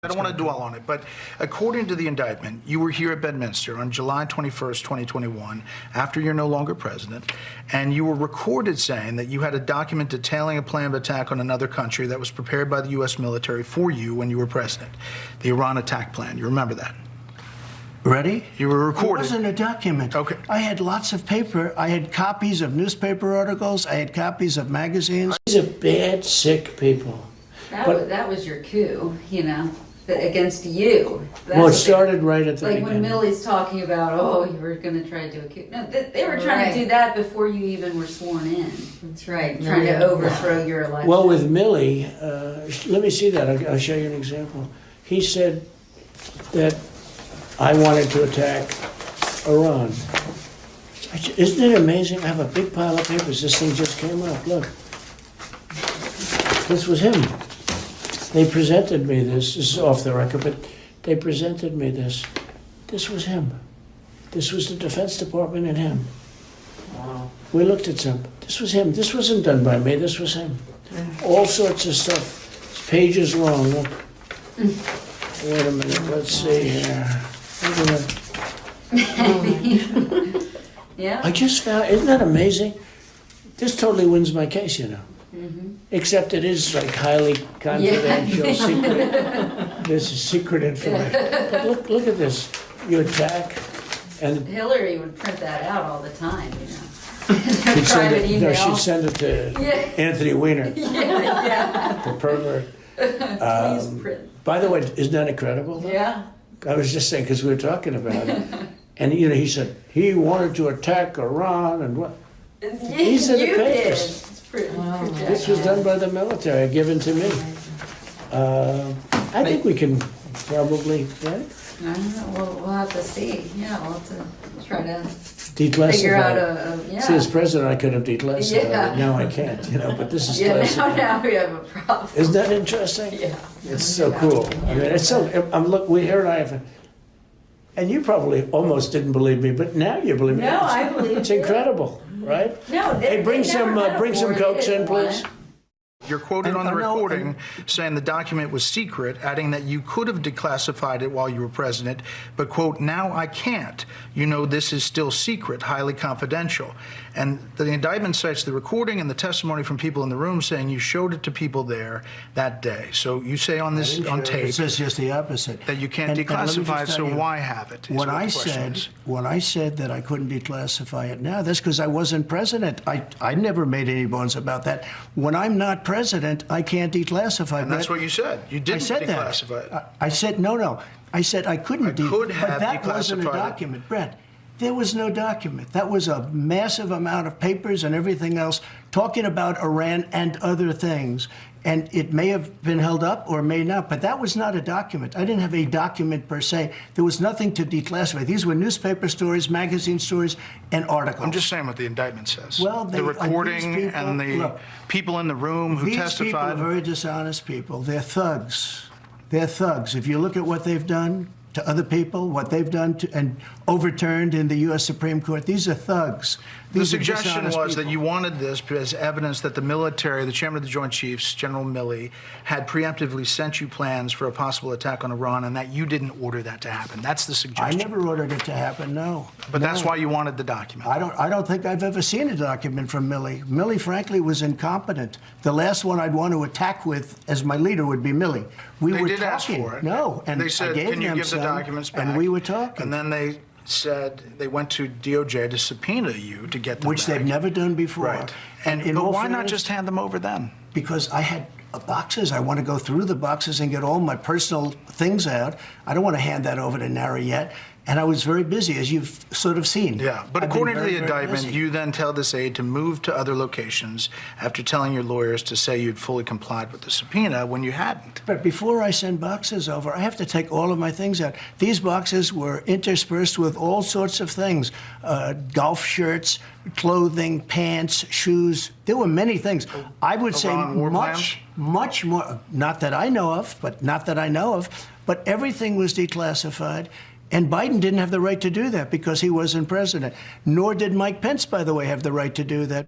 I don't want to dwell on it, but according to the indictment, you were here at Bedminster on July 21st, 2021, after you're no longer president, and you were recorded saying that you had a document detailing a plan of attack on another country that was prepared by the U.S. military for you when you were president, the Iran attack plan. You remember that? Ready? You were recorded. It wasn't a document. Okay. I had lots of paper. I had copies of newspaper articles. I had copies of magazines. These are bad, sick people. That was your coup, you know, against you. Well, it started right at the like beginning. when Millie's talking about, oh, you were going to try to do a coup. No, they were trying to do that before you even were sworn in. That's right. Trying to overthrow your election. Well, with Millie, let me see that. I'll show you an example. He said that I wanted to attack Iran. Isn't it amazing? I have a big pile of papers. This thing just came up. Look. This was him. They presented me this. This is off the record, but they presented me this. This was him. This was the Defense Department and him. Wow. We looked at some. This was him. This wasn't done by me. This was him. All sorts of stuff. It's pages long. Look. Wait a minute. Let's see here. Wait a minute. Yeah. I just found, isn't that amazing? This totally wins my case, you know. Except it is like highly confidential, secret. This is secret information. But look at this. You attack, and Hillary would print that out all the time, you know. she'd send Private it. email. No, she'd send it to Yeah. Anthony Weiner, Yeah. the pervert. Please print. By the way, isn't that incredible? Yeah. I was just saying because we were talking about it, and you know, he said he wanted to attack Iran and what. These are the You papers. did. It's This was done by the military, given to me. I think we can probably, right? I don't know. We'll have to see. Yeah, we'll have to try to Declassify. figure out it. yeah. See, as president, I could have declassified Yeah. it. Now I can't, you know, but this is Yeah, classified. now we have a problem. Isn't that interesting? Yeah. It's so cool. I mean, it's so, we here and I have, and you probably almost didn't believe me, but now you believe me. No, I believe It's you. incredible, right? No, Hey, bring they some never bring some had a Cokes in, board. please. You're quoted on the no, recording saying the document was secret, adding that you could have declassified it while you were president, but, quote, now I can't. You know this is still secret, highly confidential. And the indictment cites the recording and the testimony from people in the room saying you showed it to people there that day. So you say on this, on It tape, says just the opposite. that you can't And let me just declassify it, tell so you, why have it? is When what I the question said is. when I said that I couldn't declassify it now, that's because I wasn't president. I never made any bones about that. When I'm not president, I can't declassify. And that's Brett. what you said. You I didn't said declassify it. that. I said no. I said I couldn't. I could have but that wasn't a declassified it. document, Brett. There was no document. That was a massive amount of papers and everything else talking about Iran and other things. And it may have been held up or may not, but that was not a document. I didn't have a document per se. There was nothing to declassify. These were newspaper stories, magazine stories, and articles. I'm just saying what the indictment says. Well, the these recording people- and the look, people in the room who These testified. people are very dishonest people. They're thugs. They're thugs. If you look at what they've done to other people, what they've done to, and overturned in the U.S. Supreme Court, these are thugs. The These are suggestion dishonest was that people. you wanted this as evidence that the military, the chairman of the Joint Chiefs, General Milley, had preemptively sent you plans for a possible attack on Iran and that you didn't order that to happen. That's the I suggestion. never ordered it to happen, no. But that's No. why you wanted the document. I don't think I've ever seen a document from Milley. Milley, frankly, was incompetent. The last one I'd want to attack with as my leader would be Milley. We They were did talking. ask for it. No, and they said, I gave "Can you them give the some, documents back?" and we were talking. And then they said they went to DOJ to subpoena you to get them Which back. they've never done before. Right. And in But all why not fairness- just hand them over then? Because I had boxes. I want to go through the boxes and get all my personal things out. I don't want to hand that over to Nara yet. And I was very busy, as you've sort of seen. Yeah, but I've been according to very, the very indictment, busy. you then tell this aide to move to other locations after telling your lawyers to say you'd fully complied with the subpoena when you hadn't. But before I send boxes over, I have to take all of my things out. These boxes were interspersed with all sorts of things, golf shirts, clothing, pants, shoes. There were many things. I would say Iran war plans? much more, not that I know of, but everything was declassified. And Biden didn't have the right to do that because he wasn't president. Nor did Mike Pence, by the way, have the right to do that.